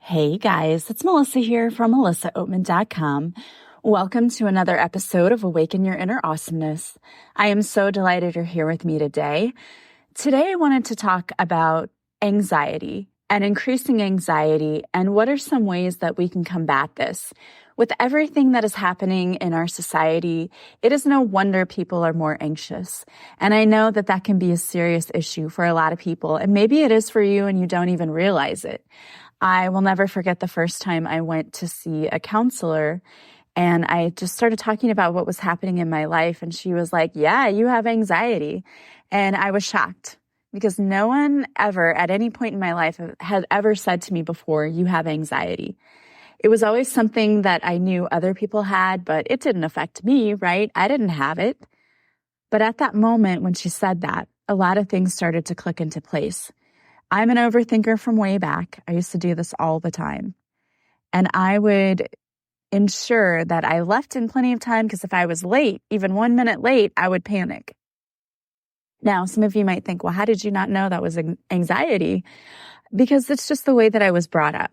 Hey guys, it's Melissa here from melissaoatman.com. Welcome to another episode of Awaken Your Inner Awesomeness. I am so delighted you're here with me today. Today I wanted to talk about anxiety and increasing anxiety and what are some ways that we can combat this. With everything that is happening in our society, it is no wonder people are more anxious. And I know that that can be a serious issue for a lot of people, and maybe it is for you and you don't even realize it. I will never forget the first time I went to see a counselor and I just started talking about what was happening in my life. And she was like, yeah, you have anxiety. And I was shocked because no one ever at any point in my life had ever said to me before, you have anxiety. It was always something that I knew other people had, but it didn't affect me, right? I didn't have it. But at that moment when she said that, a lot of things started to click into place. I'm an overthinker from way back. I used to do this all the time. And I would ensure that I left in plenty of time because if I was late, even 1 minute late, I would panic. Now, some of you might think, well, how did you not know that was anxiety? Because it's just the way that I was brought up.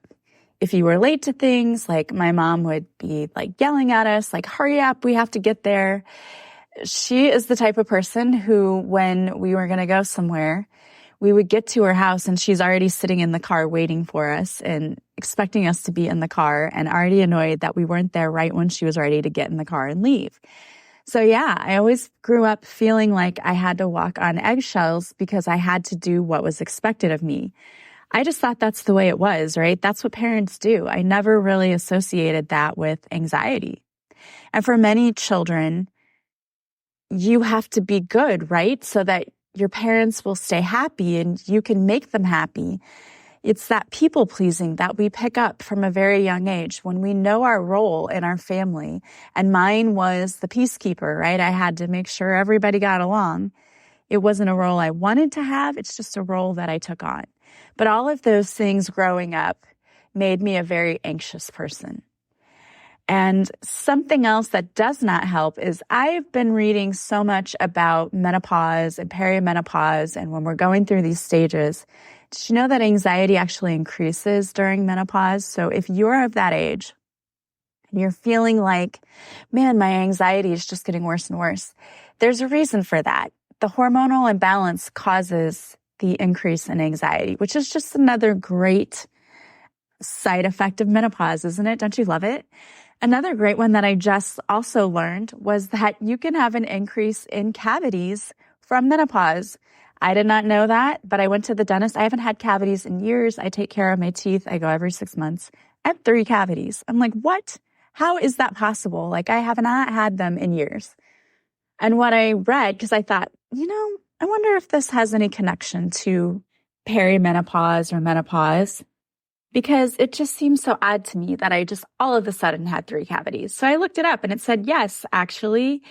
If you were late to things, like my mom would be like yelling at us, like, hurry up, we have to get there. She is the type of person who, when we were going to go somewhere, we would get to her house and she's already sitting in the car waiting for us and expecting us to be in the car and already annoyed that we weren't there right when she was ready to get in the car and leave. So yeah, I always grew up feeling like I had to walk on eggshells because I had to do what was expected of me. I just thought that's the way it was, right? That's what parents do. I never really associated that with anxiety. And for many children, you have to be good, right? So that your parents will stay happy and you can make them happy. It's that people pleasing that we pick up from a very young age when we know our role in our family. And mine was the peacekeeper, right? I had to make sure everybody got along. It wasn't a role I wanted to have. It's just a role that I took on. But all of those things growing up made me a very anxious person. And something else that does not help is I've been reading so much about menopause and perimenopause, and when we're going through these stages, did you know that anxiety actually increases during menopause? So if you're of that age and you're feeling like, man, my anxiety is just getting worse and worse, there's a reason for that. The hormonal imbalance causes the increase in anxiety, which is just another great side effect of menopause, isn't it? Don't you love it? Another great one that I just also learned was that you can have an increase in cavities from menopause. I did not know that, but I went to the dentist. I haven't had cavities in years. I take care of my teeth. I go every 6 months. I have 3 cavities. I'm like, what? How is that possible? Like, I have not had them in years. And what I read, because I thought, I wonder if this has any connection to perimenopause or menopause, because it just seems so odd to me that I just all of a sudden had 3 cavities. So I looked it up and it said, yes, actually,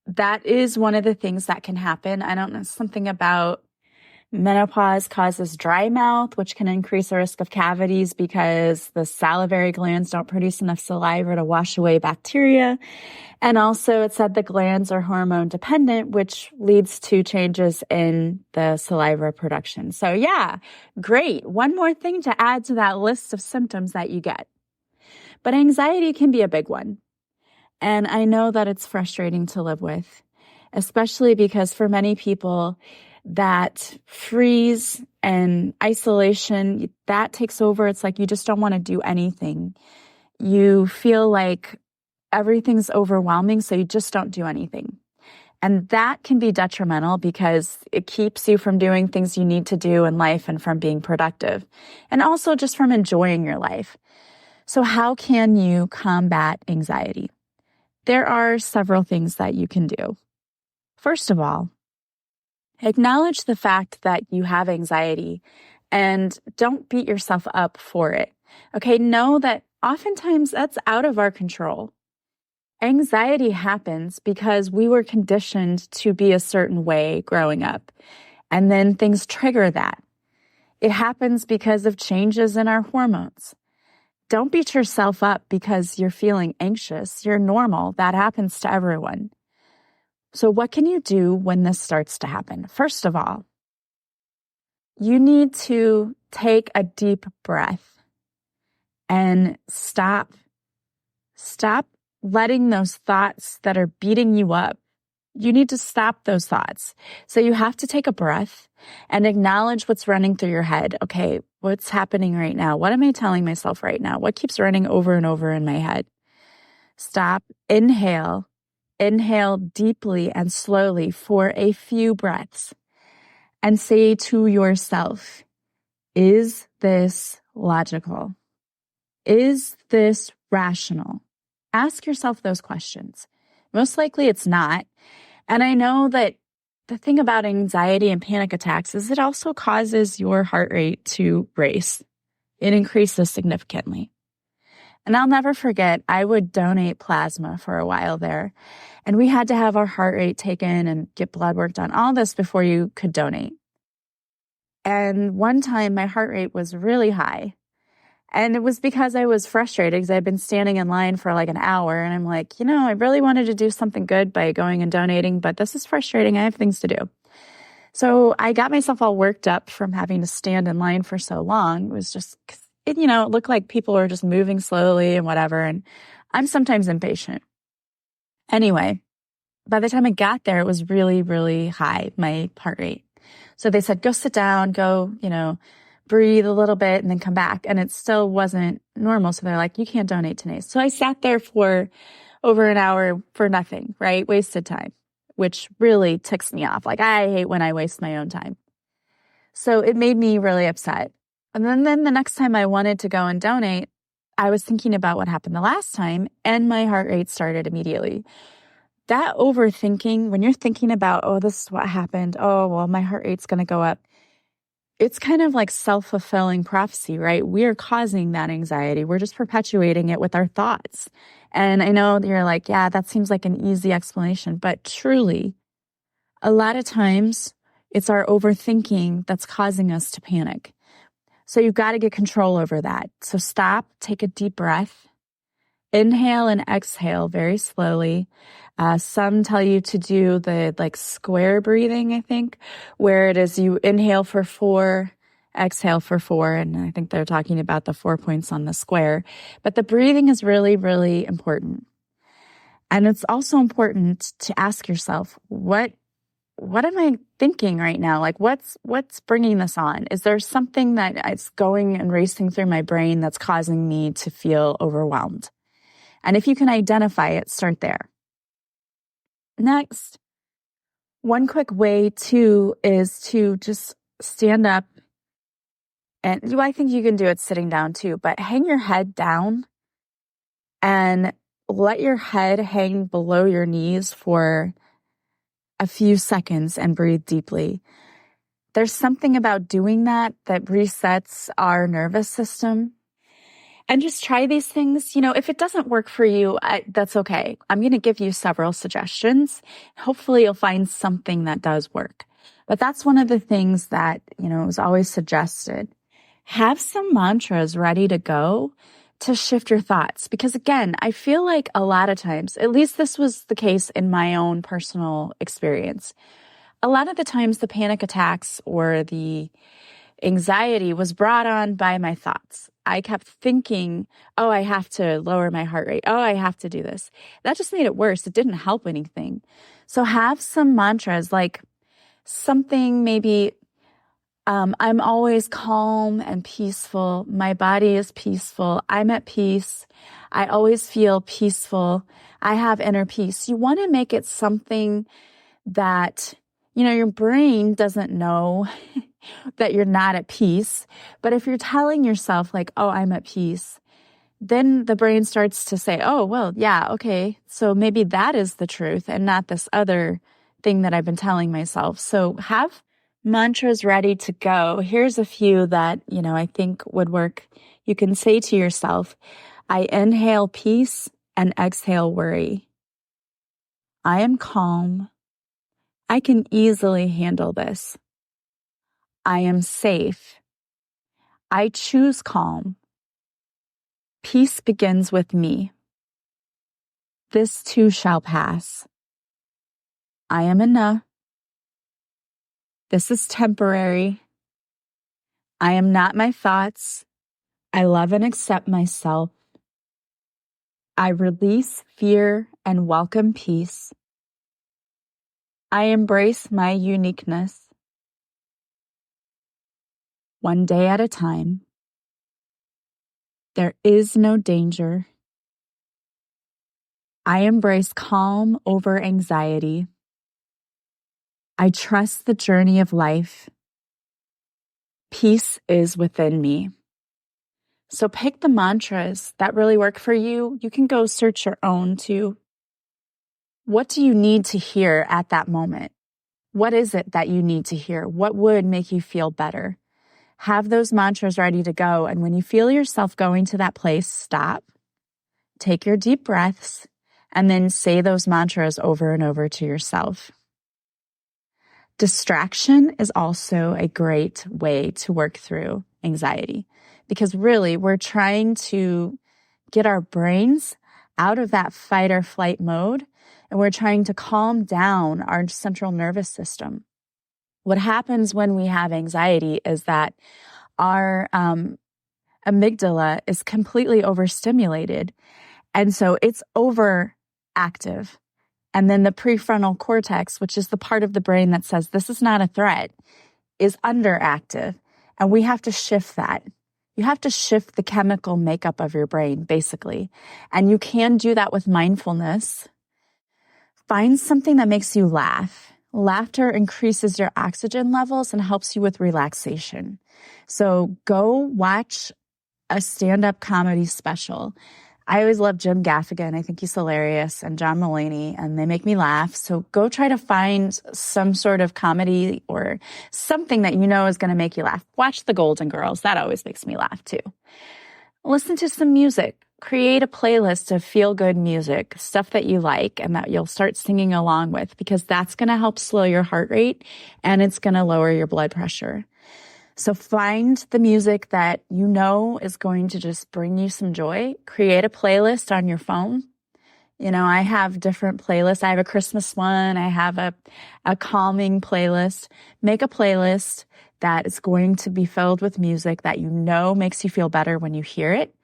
that is one of the things that can happen. I don't know, something about menopause causes dry mouth, which can increase the risk of cavities because the salivary glands don't produce enough saliva to wash away bacteria. And also it said the glands are hormone dependent, which leads to changes in the saliva production. So yeah, great. One more thing to add to that list of symptoms that you get. But anxiety can be a big one. And I know that it's frustrating to live with, especially because for many people, that freeze and isolation, that takes over. It's like you just don't want to do anything. You feel like everything's overwhelming, so you just don't do anything. And that can be detrimental because it keeps you from doing things you need to do in life and from being productive, and also just from enjoying your life. So how can you combat anxiety? There are several things that you can do. First of all, acknowledge the fact that you have anxiety and don't beat yourself up for it. Okay, know that oftentimes that's out of our control. Anxiety happens because we were conditioned to be a certain way growing up, and then things trigger that. It happens because of changes in our hormones. Don't beat yourself up because you're feeling anxious. You're normal. That happens to everyone. So what can you do when this starts to happen? First of all, you need to take a deep breath and stop letting those thoughts that are beating you up. You need to stop those thoughts. So you have to take a breath and acknowledge what's running through your head. Okay, what's happening right now? What am I telling myself right now? What keeps running over and over in my head? Stop, inhale deeply and slowly for a few breaths and say to yourself, is this logical? Is this rational? Ask yourself those questions. Most likely it's not. And I know that the thing about anxiety and panic attacks is it also causes your heart rate to race. It increases significantly. And I'll never forget, I would donate plasma for a while there. And we had to have our heart rate taken and get blood work done, all this before you could donate. And one time my heart rate was really high. And it was because I was frustrated because I'd been standing in line for like an hour. And I'm like, I really wanted to do something good by going and donating, but this is frustrating. I have things to do. So I got myself all worked up from having to stand in line for so long. It was just, it looked like people were just moving slowly and whatever. And I'm sometimes impatient. Anyway, by the time I got there, it was really, really high, my heart rate. So they said, go sit down, go, breathe a little bit and then come back. And it still wasn't normal. So they're like, you can't donate today. So I sat there for over an hour for nothing, right? Wasted time, which really ticks me off. Like I hate when I waste my own time. So it made me really upset. And then the next time I wanted to go and donate, I was thinking about what happened the last time and my heart rate started immediately. That overthinking, when you're thinking about, oh, this is what happened. Oh, well, my heart rate's going to go up. It's kind of like self-fulfilling prophecy, right? We're causing that anxiety. We're just perpetuating it with our thoughts. And I know you're like, yeah, that seems like an easy explanation, but truly, a lot of times it's our overthinking that's causing us to panic. So you've got to get control over that. So stop, take a deep breath, inhale and exhale very slowly. Some tell you to do the square breathing, I think, where it is you inhale for 4, exhale for 4. And I think they're talking about the 4 points on the square. But the breathing is really, really important. And it's also important to ask yourself, what am I thinking right now? Like what's bringing this on? Is there something that is going and racing through my brain that's causing me to feel overwhelmed? And if you can identify it, start there. Next, one quick way too is to just stand up. And I think you can do it sitting down too, but hang your head down and let your head hang below your knees for a few seconds and breathe deeply. There's something about doing that resets our nervous system. And just try these things. If it doesn't work for you, that's okay. I'm going to give you several suggestions. Hopefully you'll find something that does work. But that's one of the things that, is always suggested. Have some mantras ready to go to shift your thoughts. Because again, I feel like a lot of times, at least this was the case in my own personal experience, a lot of the times the panic attacks or the anxiety was brought on by my thoughts. I kept thinking, oh, I have to lower my heart rate. Oh, I have to do this. That just made it worse. It didn't help anything. So have some mantras like something maybe, I'm always calm and peaceful. My body is peaceful. I'm at peace. I always feel peaceful. I have inner peace. You want to make it something that, your brain doesn't know that you're not at peace. But if you're telling yourself like, oh, I'm at peace, then the brain starts to say, oh, well, yeah, okay. So maybe that is the truth and not this other thing that I've been telling myself. So have mantras ready to go. Here's a few that, I think would work. You can say to yourself, I inhale peace and exhale worry. I am calm. I can easily handle this. I am safe. I choose calm. Peace begins with me. This too shall pass. I am enough. This is temporary. I am not my thoughts. I love and accept myself. I release fear and welcome peace. I embrace my uniqueness. One day at a time. There is no danger. I embrace calm over anxiety. I trust the journey of life. Peace is within me. So pick the mantras that really work for you. You can go search your own too. What do you need to hear at that moment? What is it that you need to hear? What would make you feel better? Have those mantras ready to go. And when you feel yourself going to that place, stop, take your deep breaths, and then say those mantras over and over to yourself. Distraction is also a great way to work through anxiety because really we're trying to get our brains out of that fight or flight mode, and we're trying to calm down our central nervous system. What happens when we have anxiety is that our amygdala is completely overstimulated, and so it's overactive. And then the prefrontal cortex, which is the part of the brain that says this is not a threat, is underactive. And we have to shift that. You have to shift the chemical makeup of your brain, basically. And you can do that with mindfulness. Find something that makes you laugh. Laughter increases your oxygen levels and helps you with relaxation. So go watch a stand-up comedy special. I always love Jim Gaffigan. I think he's hilarious, and John Mulaney, and they make me laugh. So go try to find some sort of comedy or something that you know is going to make you laugh. Watch The Golden Girls. That always makes me laugh too. Listen to some music. Create a playlist of feel-good music, stuff that you like and that you'll start singing along with, because that's going to help slow your heart rate and it's going to lower your blood pressure. So find the music that you know is going to just bring you some joy. Create a playlist on your phone. You know, I have different playlists. I have a Christmas one. I have a calming playlist. Make a playlist that is going to be filled with music that you know makes you feel better when you hear it.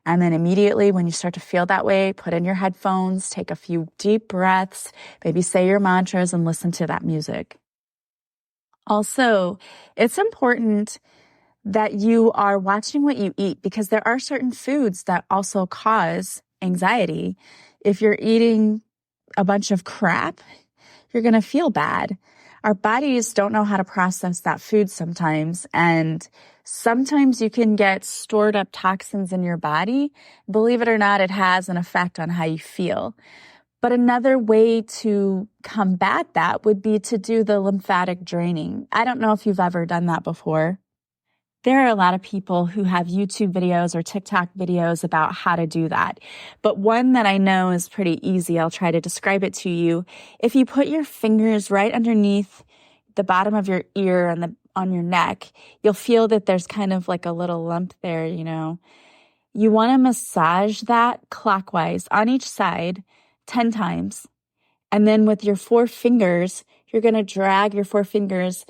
And then immediately when you start to feel that way, put in your headphones, take a few deep breaths, maybe say your mantras and listen to that music. Also, it's important that you are watching what you eat because there are certain foods that also cause anxiety. If you're eating a bunch of crap, you're going to feel bad. Our bodies don't know how to process that food sometimes, and sometimes you can get stored up toxins in your body. Believe it or not, it has an effect on how you feel. But another way to combat that would be to do the lymphatic draining. I don't know if you've ever done that before. There are a lot of people who have YouTube videos or TikTok videos about how to do that. But one that I know is pretty easy, I'll try to describe it to you. If you put your fingers right underneath the bottom of your ear and on your neck, you'll feel that there's kind of like a little lump there, you know. You want to massage that clockwise on each side 10 times. And then with your 4 fingers, you're going to drag your 4 fingers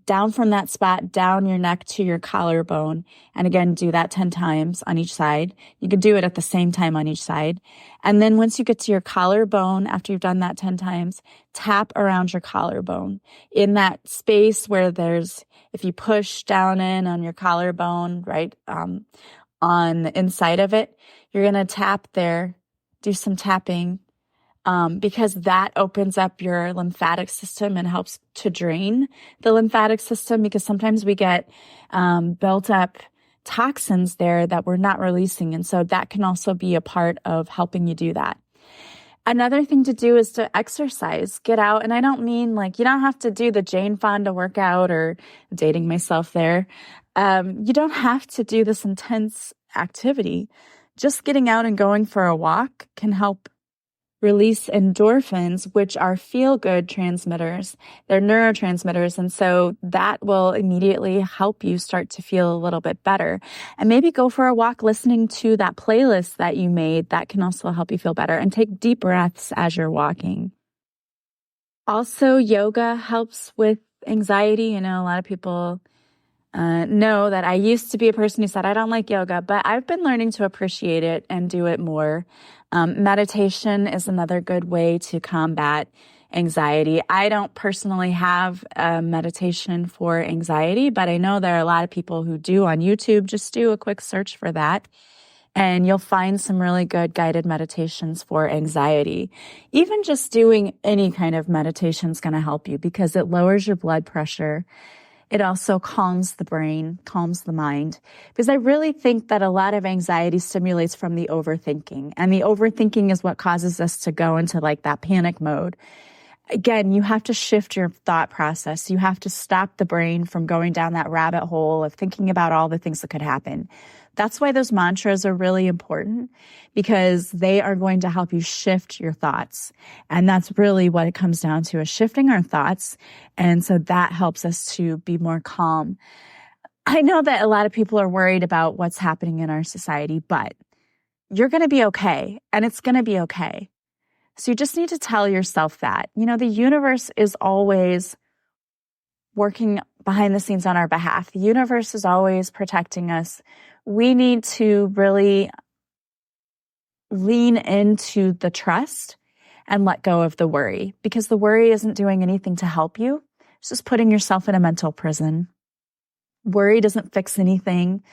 down from that spot, down your neck to your collarbone. And again, do that 10 times on each side. You could do it at the same time on each side. And then once you get to your collarbone, after you've done that 10 times, tap around your collarbone. In that space where if you push down in on your collarbone, right, on the inside of it, you're going to tap there, do some tapping. Because that opens up your lymphatic system and helps to drain the lymphatic system, because sometimes we get built up toxins there that we're not releasing. And so that can also be a part of helping you do that. Another thing to do is to exercise, get out. And I don't mean like you don't have to do the Jane Fonda workout or dating myself there. You don't have to do this intense activity. Just getting out and going for a walk can help release endorphins, which are feel-good transmitters. They're neurotransmitters, and so that will immediately help you start to feel a little bit better. And maybe go for a walk listening to that playlist that you made. That can also help you feel better. And take deep breaths as you're walking. Also, yoga helps with anxiety. You know, a lot of people know that I used to be a person who said, I don't like yoga, but I've been learning to appreciate it and do it more. Meditation is another good way to combat anxiety. I don't personally have a meditation for anxiety, but I know there are a lot of people who do on YouTube. Just do a quick search for that, and you'll find some really good guided meditations for anxiety. Even just doing any kind of meditation is going to help you because it lowers your blood pressure. It also calms the brain, calms the mind, because I really think that a lot of anxiety stimulates from the overthinking, and the overthinking is what causes us to go into like that panic mode. Again, you have to shift your thought process. You have to stop the brain from going down that rabbit hole of thinking about all the things that could happen. That's why those mantras are really important, because they are going to help you shift your thoughts. And that's really what it comes down to, is shifting our thoughts. And so that helps us to be more calm. I know that a lot of people are worried about what's happening in our society, but you're going to be okay, and it's going to be okay. So you just need to tell yourself that, the universe is always working behind the scenes on our behalf. The universe is always protecting us. We need to really lean into the trust and let go of the worry, because the worry isn't doing anything to help you. It's just putting yourself in a mental prison. Worry doesn't fix anything.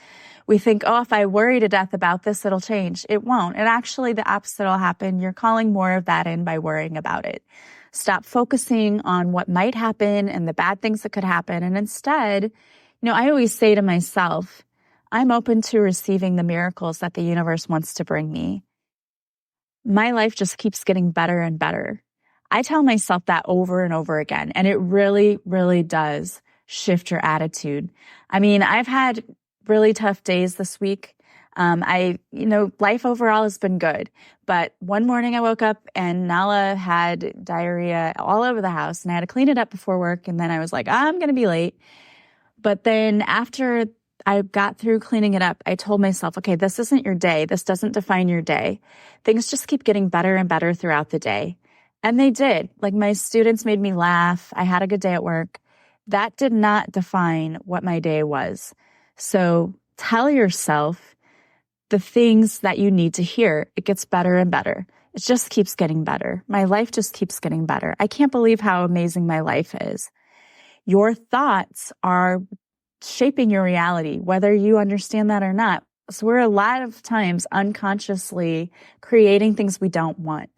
We think, if I worry to death about this, it'll change. It won't. And actually, the opposite will happen. You're calling more of that in by worrying about it. Stop focusing on what might happen and the bad things that could happen. And instead, I always say to myself, I'm open to receiving the miracles that the universe wants to bring me. My life just keeps getting better and better. I tell myself that over and over again, and it really, really does shift your attitude. I mean, I've had really tough days this week. Life overall has been good. But one morning I woke up and Nala had diarrhea all over the house, and I had to clean it up before work. And then I was like, I'm going to be late. But then after I got through cleaning it up, I told myself, okay, this isn't your day. This doesn't define your day. Things just keep getting better and better throughout the day. And they did. Like, my students made me laugh. I had a good day at work. That did not define what my day was. So tell yourself the things that you need to hear. It gets better and better. It just keeps getting better. My life just keeps getting better. I can't believe how amazing my life is. Your thoughts are shaping your reality, whether you understand that or not. So we're a lot of times unconsciously creating things we don't want.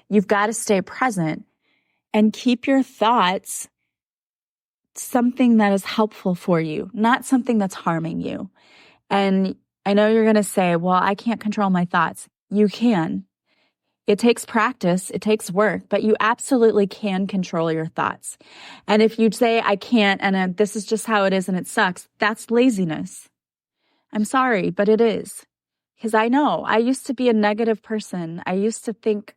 You've got to stay present and keep your thoughts something that is helpful for you, not something that's harming you. And I know you're going to say, well, I can't control my thoughts. You can. It takes practice. It takes work, but you absolutely can control your thoughts. And if you say, I can't, and this is just how it is and it sucks, that's laziness. I'm sorry, but it is. Because I know I used to be a negative person. I used to think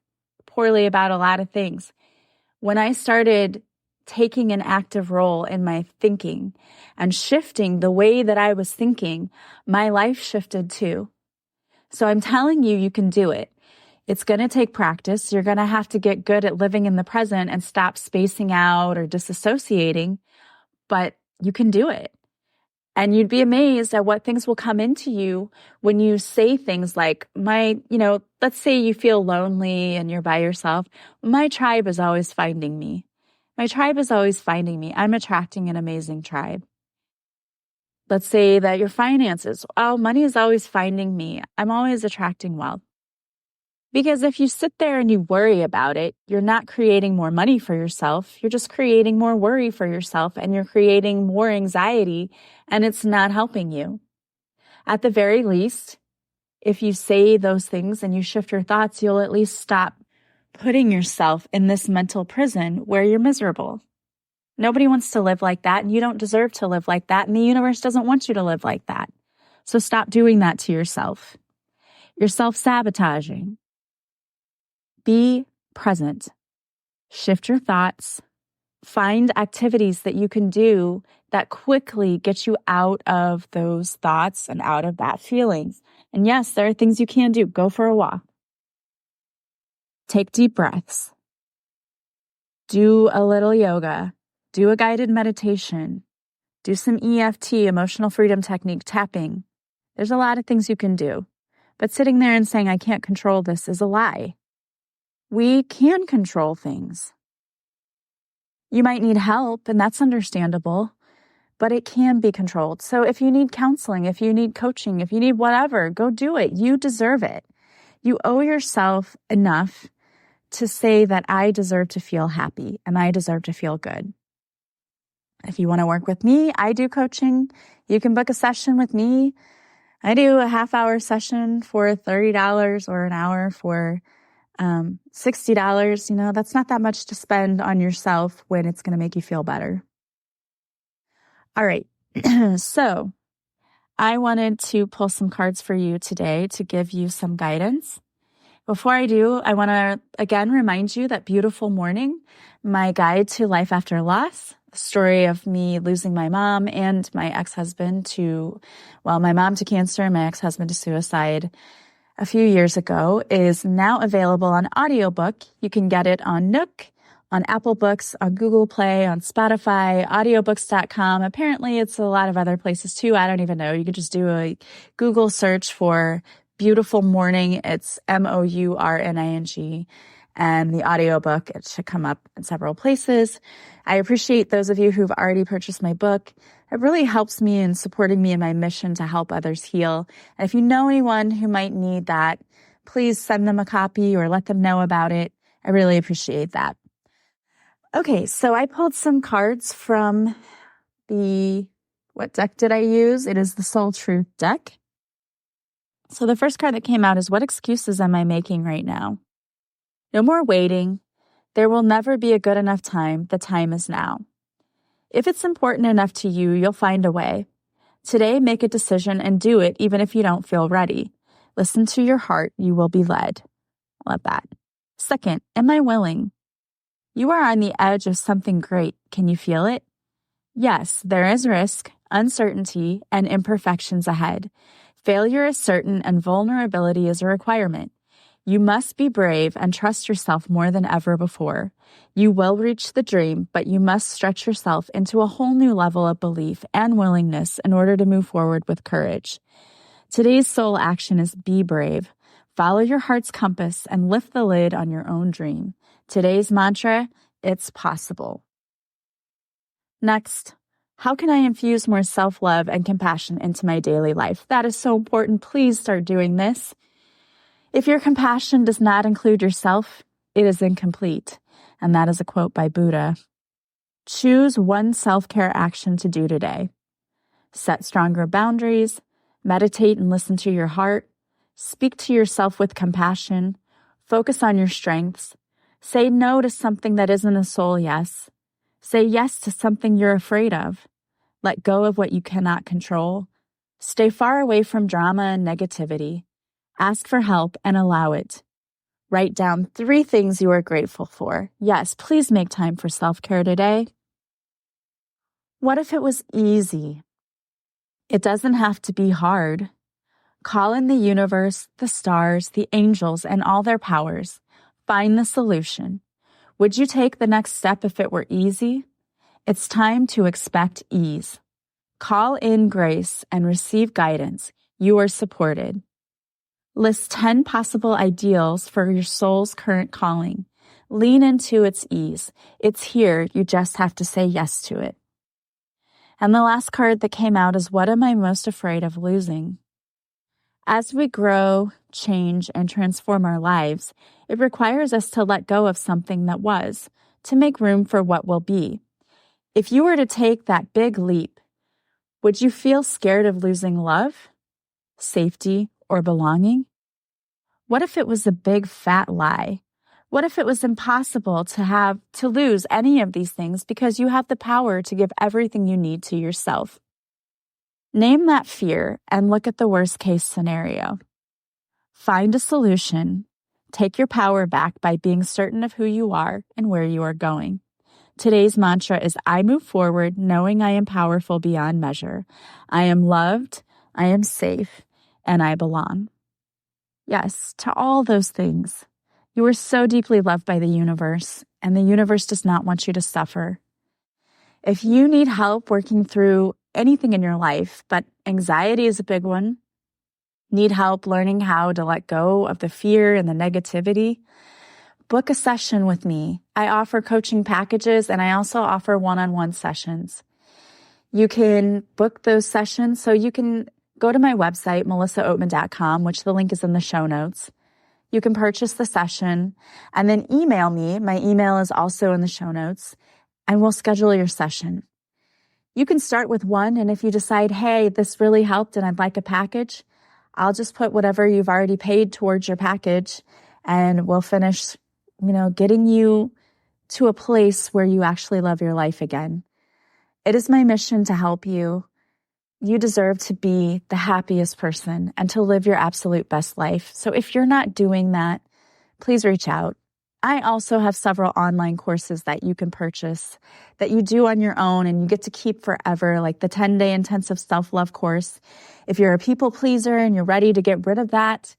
poorly about a lot of things. When I started taking an active role in my thinking and shifting the way that I was thinking, my life shifted too. So I'm telling you, you can do it. It's going to take practice. You're going to have to get good at living in the present and stop spacing out or disassociating, but you can do it. And you'd be amazed at what things will come into you when you say things like, let's say you feel lonely and you're by yourself. My tribe is always finding me. My tribe is always finding me. I'm attracting an amazing tribe. Let's say that your finances, money is always finding me. I'm always attracting wealth. Because if you sit there and you worry about it, you're not creating more money for yourself. You're just creating more worry for yourself, and you're creating more anxiety, and it's not helping you. At the very least, if you say those things and you shift your thoughts, you'll at least stop putting yourself in this mental prison where you're miserable. Nobody wants to live like that, and you don't deserve to live like that, and the universe doesn't want you to live like that. So stop doing that to yourself. You're self-sabotaging. Be present. Shift your thoughts. Find activities that you can do that quickly get you out of those thoughts and out of that feelings. And yes, there are things you can do. Go for a walk. Take deep breaths. Do a little yoga. Do a guided meditation. Do some EFT, emotional freedom technique, tapping. There's a lot of things you can do. But sitting there and saying, I can't control this is a lie. We can control things. You might need help, and that's understandable, but it can be controlled. So if you need counseling, if you need coaching, if you need whatever, go do it. You deserve it. You owe yourself enough to say that I deserve to feel happy and I deserve to feel good. If you want to work with me, I do coaching. You can book a session with me. I do a half-hour session for $30 or an hour for $60. That's not that much to spend on yourself when it's going to make you feel better. All right. So I wanted to pull some cards for you today to give you some guidance. Before I do, I want to again remind you that Beautiful Mourning, my guide to life after loss, the story of me losing my mom and my ex-husband my mom to cancer and my ex-husband to suicide a few years ago, is now available on audiobook. You can get it on Nook, on Apple Books, on Google Play, on Spotify, audiobooks.com. Apparently, it's a lot of other places too. I don't even know. You could just do a Google search for Beautiful Mourning. It's Mourning. And the audiobook, it should come up in several places. I appreciate those of you who've already purchased my book. It really helps me in supporting me in my mission to help others heal. And if you know anyone who might need that, please send them a copy or let them know about it. I really appreciate that. Okay, so I pulled some cards from what deck did I use? It is the Soul Truth deck. So the first card that came out is, what excuses am I making right now? No more waiting. There will never be a good enough time. The time is now. If it's important enough to you, you'll find a way. Today, make a decision and do it even if you don't feel ready. Listen to your heart. You will be led. I love that. Second, am I willing? You are on the edge of something great. Can you feel it? Yes, there is risk, uncertainty, and imperfections ahead. Failure is certain and vulnerability is a requirement. You must be brave and trust yourself more than ever before. You will reach the dream, but you must stretch yourself into a whole new level of belief and willingness in order to move forward with courage. Today's soul action is be brave. Follow your heart's compass and lift the lid on your own dream. Today's mantra, it's possible. Next, how can I infuse more self-love and compassion into my daily life? That is so important. Please start doing this. If your compassion does not include yourself, it is incomplete. And that is a quote by Buddha. Choose one self-care action to do today. Set stronger boundaries, meditate and listen to your heart, speak to yourself with compassion, focus on your strengths, say no to something that isn't a soul yes, say yes to something you're afraid of, let go of what you cannot control, stay far away from drama and negativity, ask for help and allow it. Write down 3 things you are grateful for. Yes, please make time for self-care today. What if it was easy? It doesn't have to be hard. Call in the universe, the stars, the angels, and all their powers. Find the solution. Would you take the next step if it were easy? It's time to expect ease. Call in grace and receive guidance. You are supported. List 10 possible ideals for your soul's current calling. Lean into its ease. It's here. You just have to say yes to it. And the last card that came out is, what am I most afraid of losing? As we grow, change, and transform our lives, it requires us to let go of something that was, to make room for what will be. If you were to take that big leap, would you feel scared of losing love, safety, or belonging? What if it was a big fat lie? What if it was impossible to lose any of these things because you have the power to give everything you need to yourself? Name that fear and look at the worst case scenario. Find a solution. Take your power back by being certain of who you are and where you are going. Today's mantra is, I move forward knowing I am powerful beyond measure. I am loved, I am safe, and I belong. Yes, to all those things. You are so deeply loved by the universe, and the universe does not want you to suffer. If you need help working through anything in your life, but anxiety is a big one, need help learning how to let go of the fear and the negativity, book a session with me. I offer coaching packages and I also offer one-on-one sessions. You can book those sessions, so you can go to my website, melissaoatman.com, which the link is in the show notes. You can purchase the session and then email me. My email is also in the show notes, and we'll schedule your session. You can start with one, and if you decide, hey, this really helped and I'd like a package, I'll just put whatever you've already paid towards your package, and we'll finish, getting you to a place where you actually love your life again. It is my mission to help you. You deserve to be the happiest person and to live your absolute best life. So if you're not doing that, please reach out. I also have several online courses that you can purchase that you do on your own and you get to keep forever, like the 10-day intensive self-love course. If you're a people pleaser and you're ready to get rid of that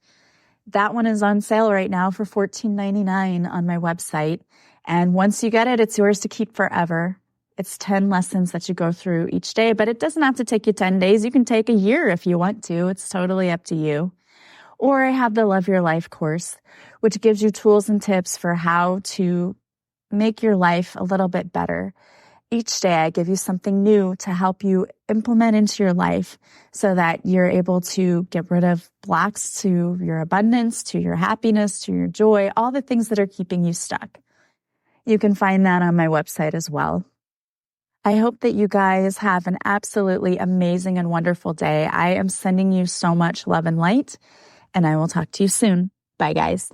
one is on sale right now for $14.99 on my website. And once you get it, it's yours to keep forever. It's 10 lessons that you go through each day, but it doesn't have to take you 10 days. You can take a year if you want to. It's totally up to you. Or I have the Love Your Life course, which gives you tools and tips for how to make your life a little bit better. Each day I give you something new to help you implement into your life so that you're able to get rid of blocks to your abundance, to your happiness, to your joy, all the things that are keeping you stuck. You can find that on my website as well. I hope that you guys have an absolutely amazing and wonderful day. I am sending you so much love and light, and I will talk to you soon. Bye, guys.